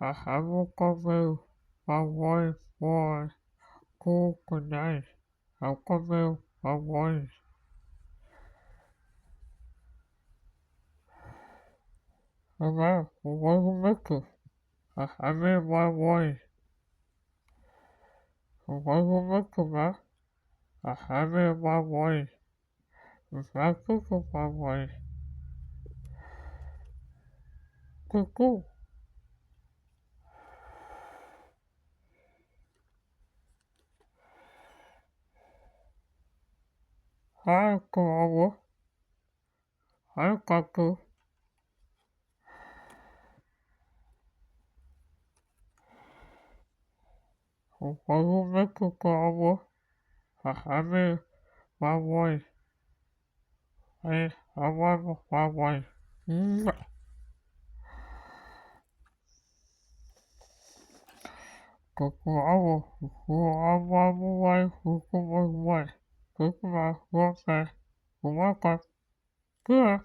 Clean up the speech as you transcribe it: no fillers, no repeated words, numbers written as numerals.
Ahamukomeu awoi foi kukunai. Akomeu awoi. Ama uwarumeku. Ahame wawoi. Uwarumeku ma. Ahame wawoi. Usakuku wawoi. Kuku. Hai kuawo. Hai kaku. Uwarumeku kuawo. Ahame wawoi. Hai awamu wawoi. Kukuawo. Kuawamu wai. Kukumu wai. Kukuma wai. Kumaka. Kura.